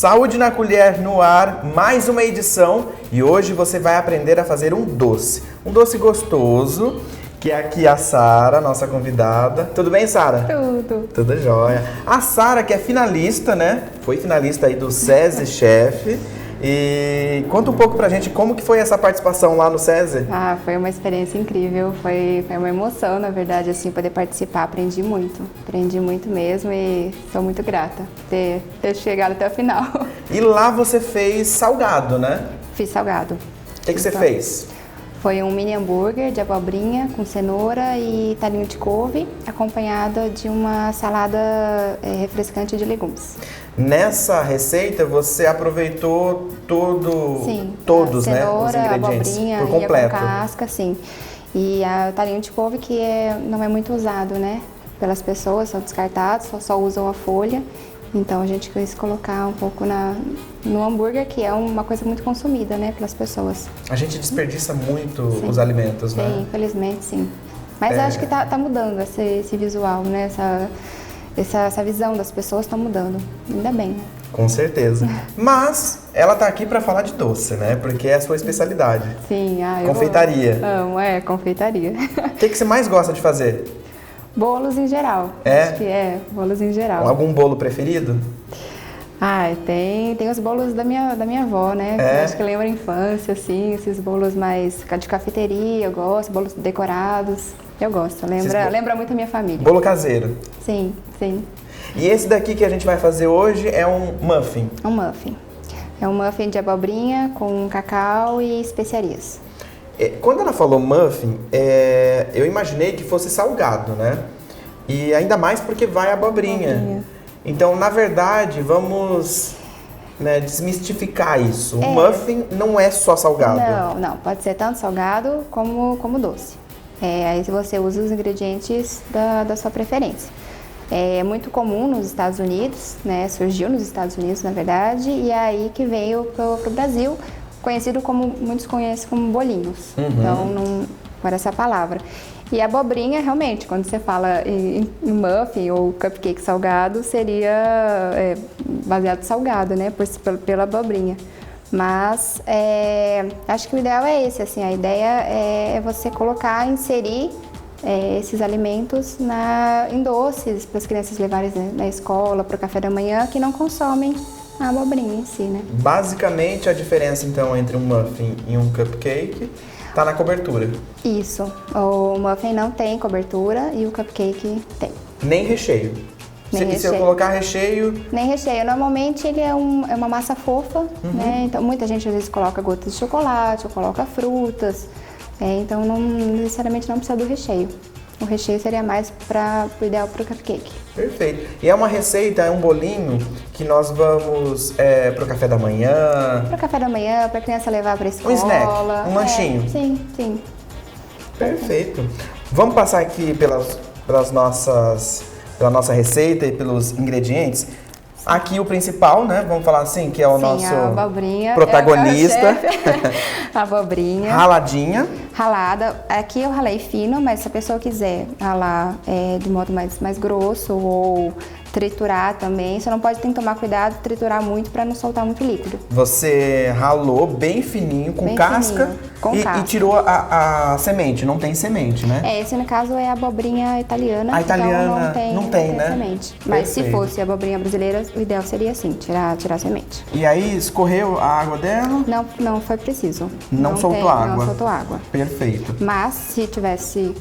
Saúde na Colher no ar, mais uma edição e hoje você vai aprender a fazer um doce gostoso, que é aqui a Sara, nossa convidada. Tudo bem, Sara? Tudo. Tudo jóia. A Sara, que é finalista, né? Foi finalista aí do SESI Chef. E conta um pouco pra gente como que foi essa participação lá no SESI. Foi uma experiência incrível, foi uma emoção, na verdade, assim, poder participar. Aprendi muito mesmo e sou muito grata por ter chegado até o final. E lá você fez salgado, né? Fiz salgado. O que você fez? Foi um mini hambúrguer de abobrinha com cenoura e talinho de couve, acompanhada de uma salada refrescante de legumes. Nessa receita você aproveitou todos, né, os ingredientes abobrinha, por completo. Com casca, sim. E o talinho de couve que não é muito usado, né, pelas pessoas, são descartados, só usam a folha. Então a gente quis colocar um pouco no hambúrguer, que é uma coisa muito consumida, né, pelas pessoas. A gente desperdiça muito Sim. os alimentos, né? Sim, infelizmente sim. Mas acho que tá mudando esse visual, né, essa visão das pessoas está mudando, ainda bem, né? Com certeza. Mas ela tá aqui para falar de doce, né? Porque é a sua especialidade. Sim, confeitaria. Eu amo, confeitaria. O que você mais gosta de fazer? Bolos em geral. Acho que bolos em geral. Algum bolo preferido? Tem os bolos da minha avó, né? Que acho que lembra a infância, assim, esses bolos mais de cafeteria, eu gosto, bolos decorados. Eu gosto, lembra muito a minha família. Bolo caseiro? Sim. E esse daqui que a gente vai fazer hoje é um muffin? Um muffin. É um muffin de abobrinha com cacau e especiarias. Quando ela falou muffin, eu imaginei que fosse salgado, né? E ainda mais porque vai abobrinha. Então, na verdade, vamos desmistificar isso. O muffin não é só salgado. Não. Pode ser tanto salgado como doce. Aí você usa os ingredientes da sua preferência. É muito comum nos Estados Unidos, né? Surgiu nos Estados Unidos, na verdade, e é aí que veio pro Brasil, conhecido como, muitos conhecem como bolinhos. Então, por essa palavra. E a abobrinha, realmente, quando você fala em muffin ou cupcake salgado, seria baseado salgado, né? Pela abobrinha. Mas acho que o ideal é esse, assim, a ideia é você inserir esses alimentos em doces para as crianças levarem na escola, para o café da manhã, que não consomem a abobrinha em si, né? Basicamente, a diferença, então, entre um muffin e um cupcake está na cobertura. Isso. O muffin não tem cobertura e o cupcake tem. Nem recheio. Se eu colocar recheio... Nem recheio. Normalmente ele é uma massa fofa, né? Então muita gente às vezes coloca gotas de chocolate ou coloca frutas. Então não necessariamente não precisa do recheio. O recheio seria mais o ideal para o cupcake. Perfeito. E é uma receita, é um bolinho que nós vamos para o café da manhã. Para o café da manhã, para a criança levar para a escola. Um snack, um lanchinho. Sim. Perfeito. Vamos passar aqui pela nossa receita e pelos ingredientes. Aqui o principal, né? Vamos falar assim, que é o nosso a abobrinha, protagonista. A abobrinha. Raladinha. Ralada. Aqui eu ralei fino, mas se a pessoa quiser ralar de modo mais grosso ou triturar também, você não pode ter que tomar cuidado, triturar muito para não soltar muito líquido. Você ralou bem fininho, com casca, e tirou a semente, não tem semente, né? Esse no caso é a abobrinha italiana. A italiana então não tem, né? Semente. Mas se fosse a abobrinha brasileira, o ideal seria assim, tirar a semente. E aí escorreu a água dela? Não foi preciso. Não soltou água? Não soltou água. Perfeito. Mas se tivesse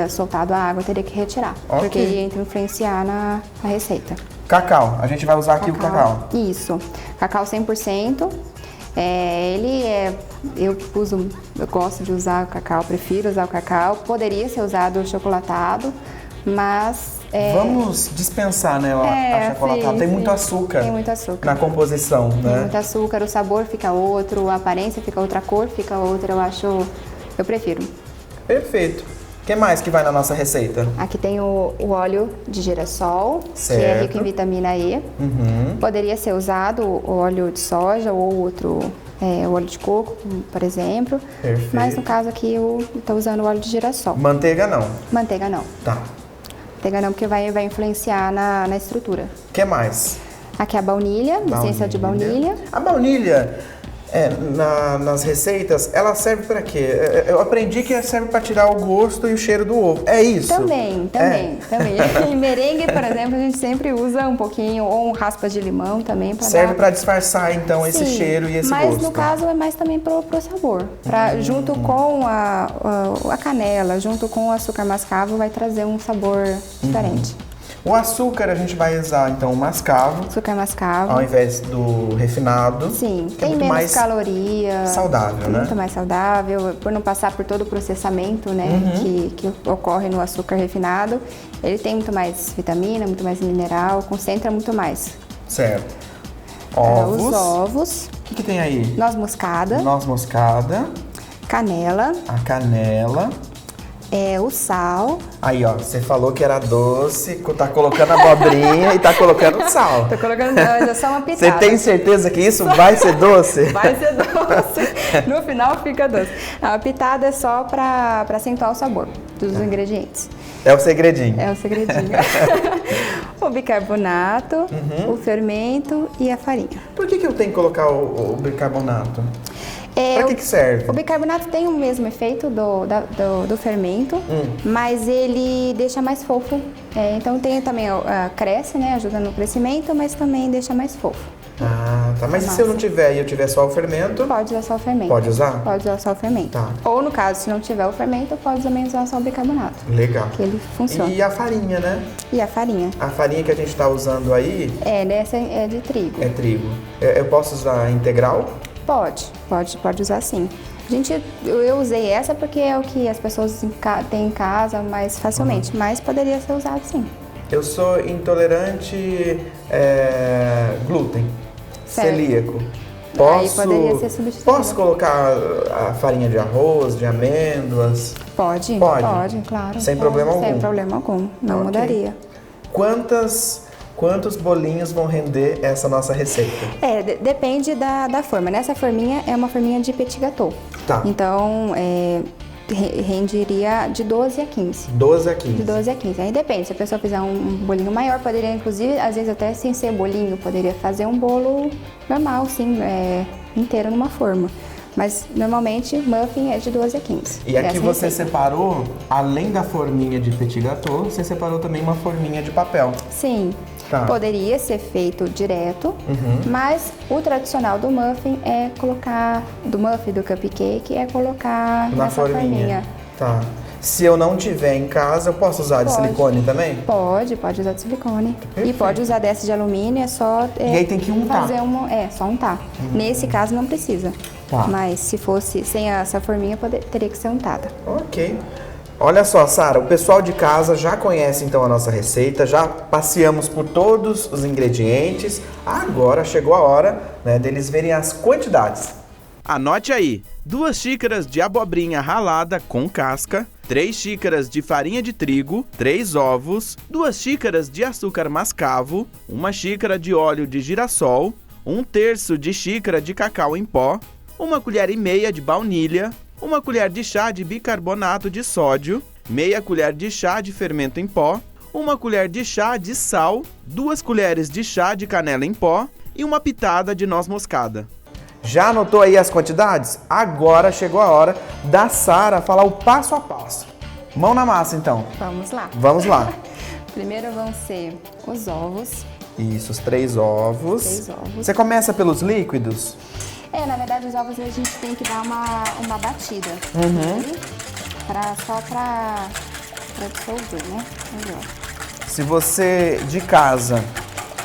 soltado a água, teria que retirar, porque ia influenciar na receita. Cacau, a gente vai usar aqui o cacau. Isso, cacau 100%. Eu gosto de usar o cacau, prefiro usar o cacau. Poderia ser usado o chocolatado, mas... Vamos dispensar, né, a chocolatada. Tem muito açúcar. Tem muito açúcar. Na composição, né? Tem muito açúcar, o sabor fica outro, a aparência fica outra, a cor fica outra, eu prefiro. Perfeito. O que mais que vai na nossa receita? Aqui tem o óleo de girassol, certo, que é rico em vitamina E. Poderia ser usado o óleo de soja ou outro, o óleo de coco, por exemplo. Perfeito. Mas no caso aqui eu estou usando o óleo de girassol. Manteiga não? Manteiga não. Tá. Manteiga não, porque vai influenciar na estrutura. O que mais? Aqui é a baunilha, essência de baunilha. A baunilha, nas receitas, ela serve para quê? Eu aprendi que serve para tirar o gosto e o cheiro do ovo. É isso? Também. Em merengue, por exemplo, a gente sempre usa um pouquinho, ou raspas de limão também. Serve para disfarçar, então, esse cheiro e esse gosto. Mas no caso é mais também pro sabor. Junto com a canela, junto com o açúcar mascavo, vai trazer um sabor diferente. O açúcar a gente vai usar, então, o mascavo. Açúcar mascavo. Ao invés do refinado. Sim, que tem é muito menos mais caloria. Saudável, né? Muito mais saudável, por não passar por todo o processamento, né, que ocorre no açúcar refinado. Ele tem muito mais vitamina, muito mais mineral, concentra muito mais. Certo. Ovos. Os ovos. O que tem aí? Noz moscada. Noz moscada. Canela. A canela. O sal. Aí, ó, você falou que era doce, tá colocando a abobrinha e tá colocando sal. Tô colocando, é só uma pitada. Você tem certeza que isso vai ser doce? Vai ser doce. No final fica doce. A pitada é só pra acentuar o sabor dos ingredientes. É o segredinho. É o segredinho. O bicarbonato, o fermento e a farinha. Por que eu tenho que colocar o bicarbonato? Para que serve? O bicarbonato tem o mesmo efeito do fermento, mas ele deixa mais fofo. Então tem também, cresce, né? Ajuda no crescimento, mas também deixa mais fofo. Ah, tá. Mas e se eu não tiver e eu tiver só o fermento? Pode usar só o fermento. Pode usar? Pode usar só o fermento. Tá. Ou no caso, se não tiver o fermento, pode também usar só o bicarbonato. Legal. Que ele funciona. E a farinha, né? E a farinha? A farinha que a gente está usando aí? Essa é de trigo. É trigo. Eu posso usar integral? Pode usar sim. Eu usei essa porque é o que as pessoas têm em casa mais facilmente, mas poderia ser usado sim. Eu sou intolerante glúten, celíaco. Aí poderia ser substituído. Posso colocar a farinha de arroz, de amêndoas? Pode, claro. Sem problema algum? Sem problema algum, não mudaria. Quantos bolinhos vão render essa nossa receita? Depende da forma. Nessa forminha é uma forminha de petit gâteau. Tá. Então, renderia de 12 a 15. 12 a 15. De 12 a 15. Aí depende, se a pessoa fizer um bolinho maior, poderia inclusive, às vezes até sem ser bolinho, poderia fazer um bolo normal, sim, inteiro numa forma. Mas normalmente muffin é de 12 a 15. E aqui você separou, além da forminha de petit gâteau, você separou também uma forminha de papel. Sim. Tá. Poderia ser feito direto, mas o tradicional do muffin do cupcake é colocar na nessa forminha. Tá. Se eu não tiver em casa, eu posso usar de silicone também? Pode usar de silicone. Perfeito. E pode usar dessa de alumínio, é só... e aí tem que untar? Só untar. Nesse caso não precisa. Tá. Mas se fosse sem essa forminha, teria que ser untada. Ok. Olha só, Sara, o pessoal de casa já conhece então a nossa receita, já passeamos por todos os ingredientes. Agora chegou a hora, né, deles verem as quantidades. Anote aí: 2 xícaras de abobrinha ralada com casca, 3 xícaras de farinha de trigo, 3 ovos, 2 xícaras de açúcar mascavo, 1 xícara de óleo de girassol, 1/3 de xícara de cacau em pó, 1 colher e meia de baunilha, 1 colher de chá de bicarbonato de sódio, meia colher de chá de fermento em pó, 1 colher de chá de sal, 2 colheres de chá de canela em pó e 1 pitada de noz moscada. Já anotou aí as quantidades? Agora chegou a hora da Sara falar o passo a passo. Mão na massa, então. Vamos lá. Vamos lá. Primeiro vão ser os ovos. Isso, os 3 ovos. 3 ovos. Você começa pelos líquidos? Na verdade, os ovos a gente tem que dar uma batida. Só pra dissolver, né? Melhor. Se você de casa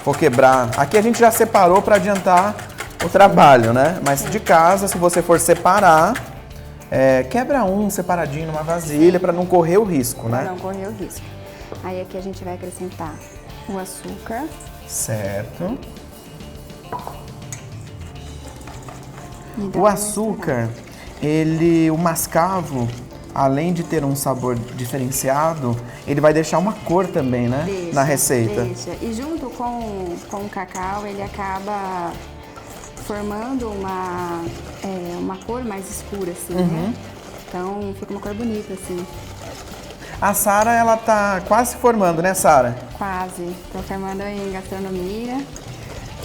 for quebrar, aqui a gente já separou para adiantar o trabalho, né? Mas de casa, se você for separar, quebra um separadinho numa vasilha para não correr o risco, né? Pra não correr o risco. Aí aqui a gente vai acrescentar o açúcar. Certo. O açúcar, o mascavo, além de ter um sabor diferenciado, ele vai deixar uma cor também, né? Na receita. Deixa. E junto com o cacau, ele acaba formando uma cor mais escura, assim, né? Então fica uma cor bonita, assim. A Sara, ela tá quase se formando, né, Sara? Quase. Tô formando em gastronomia.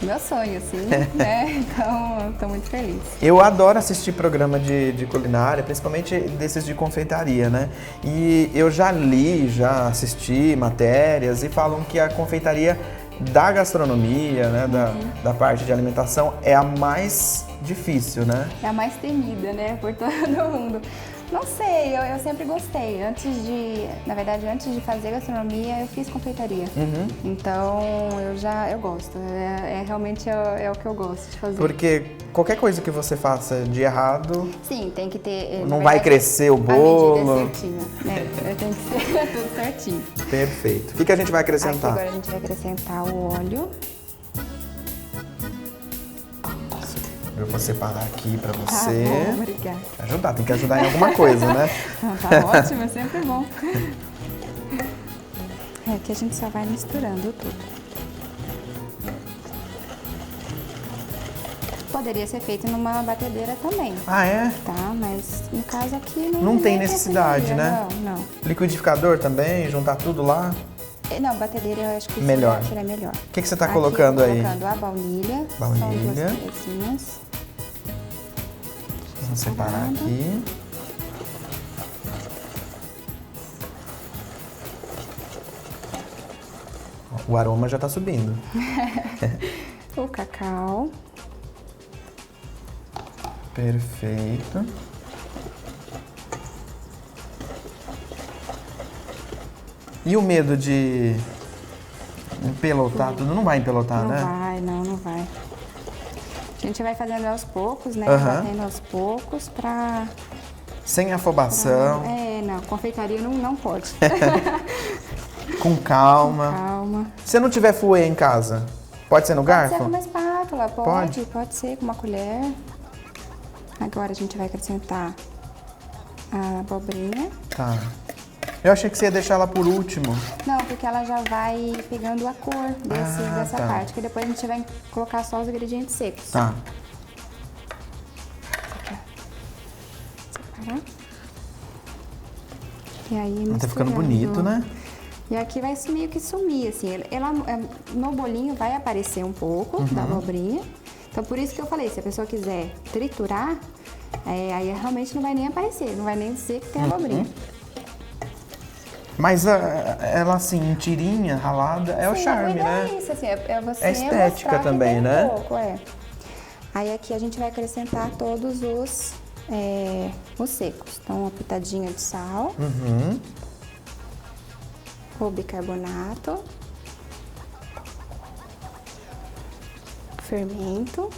meu sonho, assim, né? Então, estou muito feliz. Eu adoro assistir programa de culinária, principalmente desses de confeitaria, né? E eu já li, já assisti matérias e falam que a confeitaria da gastronomia, né, da parte de alimentação, é a mais difícil, né? É a mais temida, né, por todo mundo. Não sei, eu sempre gostei. Na verdade, antes de fazer gastronomia, eu fiz confeitaria. Então, eu gosto. Realmente é o que eu gosto de fazer. Porque qualquer coisa que você faça de errado... Sim, tem que ter... Não vai crescer o bolo. A medida é certinha, né? Tem que ser tudo certinho. Perfeito. O que a gente vai acrescentar? Aqui agora a gente vai acrescentar o óleo. Eu vou separar aqui pra Tá você. bom, obrigada. Ajudar, tem que ajudar em alguma coisa, né? Tá ótimo, é sempre bom. Aqui a gente só vai misturando tudo. Poderia ser feito numa batedeira também. Ah, é? Tá, mas no caso aqui Não tem necessidade, precisaria, né? Não. Liquidificador também, juntar tudo lá. Não, batedeira eu acho que Melhor. seria melhor. O que você tá Aqui colocando eu tô aí? colocando a baunilha. Baunilha. São 2 colherzinhas. Vamos separar aqui. O aroma já tá subindo. O cacau. Perfeito. E o medo de empelotar tudo? Não vai empelotar, né? Não vai. A gente vai fazendo aos poucos, né? Batendo aos poucos pra... Sem afobação. Não, confeitaria não pode. Com calma. Com calma. Se não tiver fouet em casa, pode ser no garfo? Pode ser com uma espátula, pode ser com uma colher. Agora a gente vai acrescentar a abobrinha. Tá. Eu achei que você ia deixar ela por último. Não, porque ela já vai pegando a cor dessa parte, que depois a gente vai colocar só os ingredientes secos. Tá. Separar. E aí misturando. Tá ficando bonito, né? E aqui vai meio que sumir, assim. No bolinho vai aparecer um pouco da abobrinha. Então, por isso que eu falei, se a pessoa quiser triturar, aí realmente não vai nem aparecer, não vai nem dizer que tem abobrinha. Mas ela assim, em tirinha, ralada, é o charme, né? É isso, assim, você é estética também, né? Um pouco, Aí aqui a gente vai acrescentar todos os secos. Então, uma pitadinha de sal. O bicarbonato. Fermento.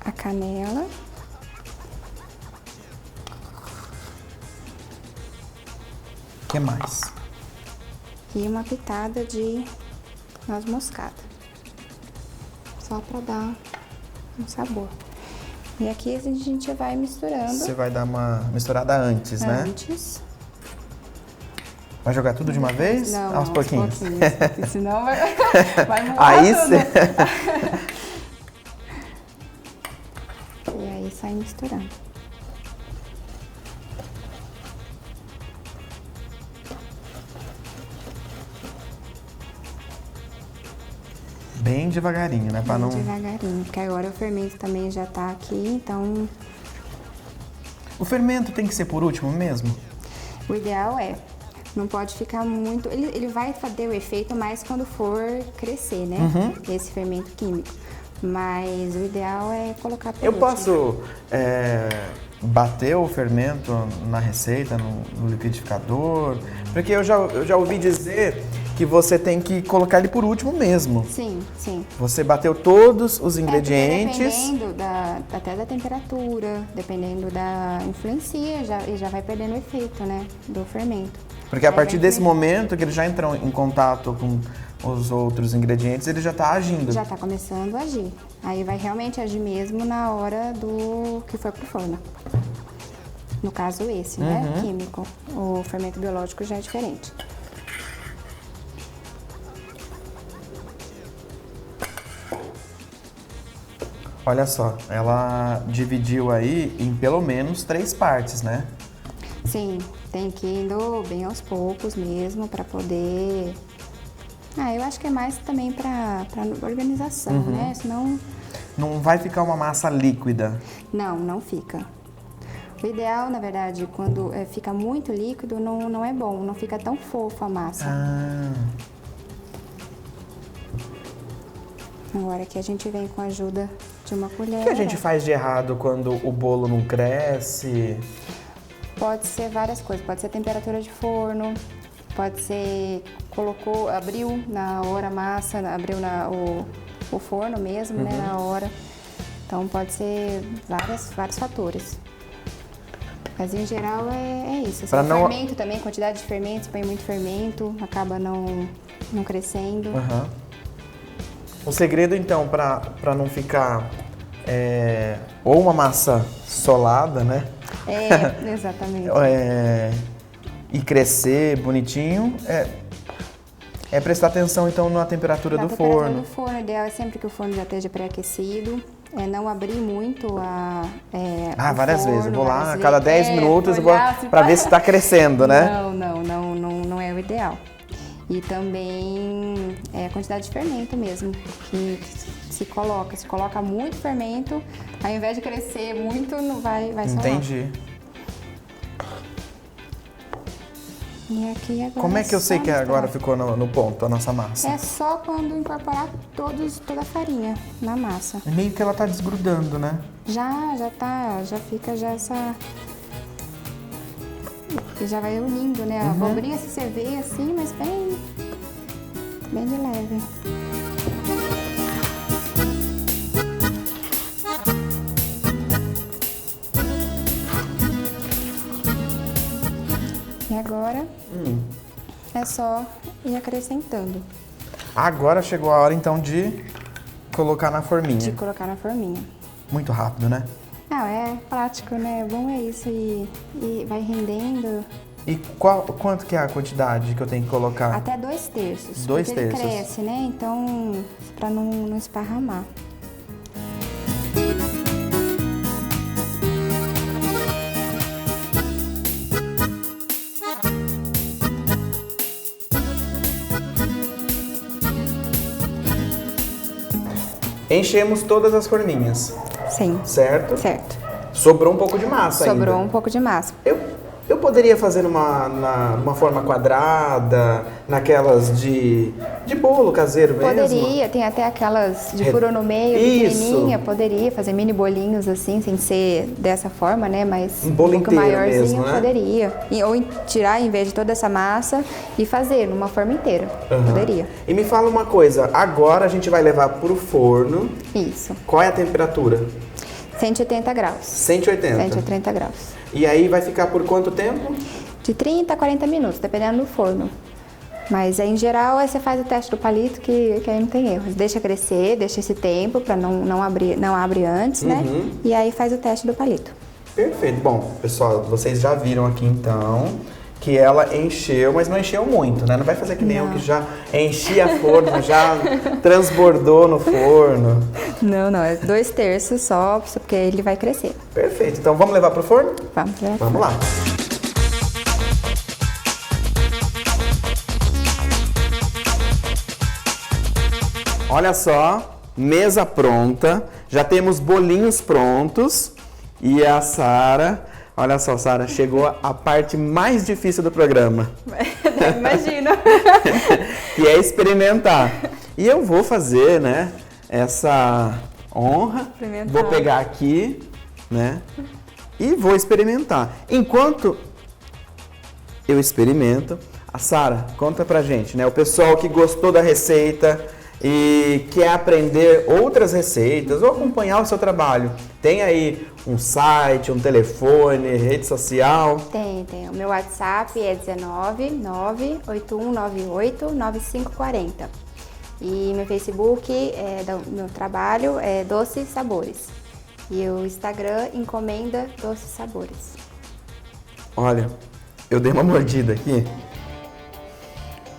A canela. O que mais? E uma pitada de noz moscada. Só para dar um sabor. E aqui a gente vai misturando. Você vai dar uma misturada antes, né? Antes. Vai jogar tudo de uma vez? Não, aos pouquinhos. Porque senão vai moar Aí tudo. E aí sai misturando. Bem devagarinho, né? Pra não... Devagarinho, porque agora o fermento também já tá aqui, então... O fermento tem que ser por último mesmo? O ideal não pode ficar muito... Ele vai ter o efeito mais quando for crescer, né? Esse fermento químico. Mas o ideal é colocar por último. Posso bater o fermento na receita, no liquidificador? Porque eu já ouvi dizer que você tem que colocar ele por último mesmo. Sim, sim. Você bateu todos os ingredientes. Dependendo até da temperatura, dependendo da influencia, já vai perdendo o efeito, né, do fermento. Porque a partir desse momento que ele já entrou em contato com os outros ingredientes, ele já está agindo. Já está começando a agir. Aí vai realmente agir mesmo na hora do que for pro forno. No caso esse, né, químico. O fermento biológico já é diferente. Olha só, ela dividiu aí em pelo menos 3 partes, né? Sim, tem que ir indo bem aos poucos mesmo para poder Eu acho que é mais também para organização, né? Senão... Não vai ficar uma massa líquida? Não fica. O ideal, na verdade, quando fica muito líquido, não é bom, não fica tão fofa a massa. Agora aqui a gente vem com a ajuda de uma colher. O que a gente faz de errado quando o bolo não cresce? Pode ser várias coisas, pode ser temperatura de forno, pode ser abriu na hora a massa, abriu o forno mesmo, né, na hora. Então pode ser vários fatores. Mas em geral é isso. Assim, fermento também, quantidade de fermento, se põe muito fermento, acaba não crescendo. O segredo então para não ficar ou uma massa solada, né? Exatamente. E crescer bonitinho, é prestar atenção então na temperatura do forno. A temperatura do forno, o ideal é sempre que o forno já esteja pré-aquecido. Não abrir muito várias vezes. Eu vou lá a cada 10 minutos para ver se está crescendo, né? Não é o ideal. E também a quantidade de fermento mesmo, que se coloca muito fermento, ao invés de crescer muito, não vai solar. Entendi. E aqui agora como é que eu sei que agora ficou no ponto a nossa massa? É só quando incorporar toda a farinha na massa. Meio que ela tá desgrudando, né? Já fica essa... E já vai unindo, né? A abobrinha se você vê assim, mas bem de leve. E agora é só ir acrescentando. Agora chegou a hora então de colocar na forminha. Muito rápido, né? É prático, né? Bom é isso e vai rendendo. E quanto que é a quantidade que eu tenho que colocar? Até 2/3. 2/3. Ele cresce, né? Então, para não esparramar. Enchemos todas as forminhas. Sim. Certo? Certo. Sobrou um pouco de massa ainda. Sobrou um pouco de massa. Eu poderia fazer numa forma quadrada, naquelas de bolo caseiro mesmo? Poderia, tem até aquelas de furo no meio, pequenininha, poderia fazer mini bolinhos assim, sem ser dessa forma, né? Mas um bolo pouco inteiro maiorzinho, mesmo, né? Poderia. Ou tirar, em vez de toda essa massa, e fazer numa forma inteira. Poderia. E me fala uma coisa, agora a gente vai levar pro forno. Isso. Qual é a temperatura? 180 graus. 180? 180 graus. E aí vai ficar por quanto tempo? De 30 a 40 minutos, dependendo do forno. Mas em geral, aí você faz o teste do palito, que aí não tem erro. Deixa crescer, deixa esse tempo para não abre antes, né? E aí faz o teste do palito. Perfeito. Bom, pessoal, vocês já viram aqui então que ela encheu, mas não encheu muito, né? Não vai fazer que nem eu que já enchia a forno, já transbordou no forno. Não, é 2/3 só, porque ele vai crescer. Perfeito. Então vamos levar pro forno? Vamos levar. Vamos lá. Olha só, mesa pronta, já temos bolinhos prontos e a Sara, olha só, Sara, chegou a parte mais difícil do programa. Imagino. Que é experimentar. E eu vou fazer, né, essa honra, vou pegar aqui, né, e vou experimentar. Enquanto eu experimento, a Sara, conta pra gente, né, o pessoal que gostou da receita e quer aprender outras receitas ou acompanhar o seu trabalho, tem aí um site, um telefone, rede social? Tem. O meu WhatsApp é 19981989540. E meu Facebook, meu trabalho é Doces Sabores. E o Instagram, Encomenda Doces Sabores. Olha, eu dei uma mordida aqui.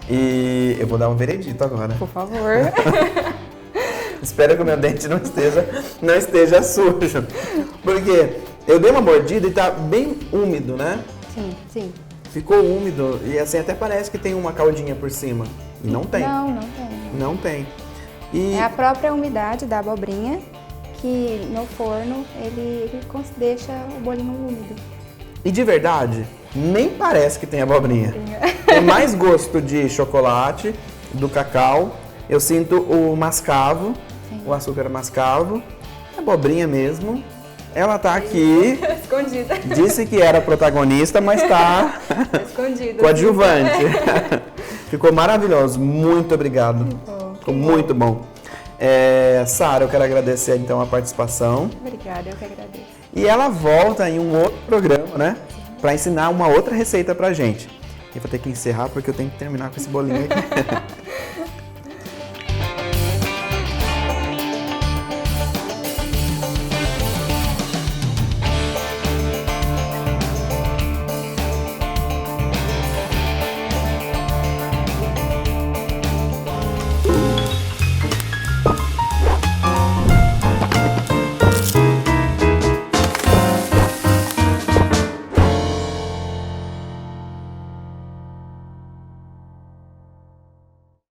E eu vou dar um veredito agora. Por favor. Espero que o meu dente não esteja sujo. Porque eu dei uma mordida e tá bem úmido, né? Sim. Ficou úmido e assim até parece que tem uma caldinha por cima. E não tem. Não tem. Não tem. E É a própria umidade da abobrinha que no forno ele deixa o bolinho úmido. E de verdade, nem parece que tem abobrinha. Tem mais gosto de chocolate, do cacau. Eu sinto o mascavo, o açúcar mascavo, a abobrinha mesmo. Ela tá aqui, Escondida. disse que era protagonista, mas tá Escondida. coadjuvante. Ficou maravilhoso, muito obrigado. Ficou muito bom. Sara, eu quero agradecer então a participação. Obrigada, eu que agradeço. E ela volta em um outro programa, né? Pra ensinar uma outra receita pra gente. Eu vou ter que encerrar porque eu tenho que terminar com esse bolinho aqui.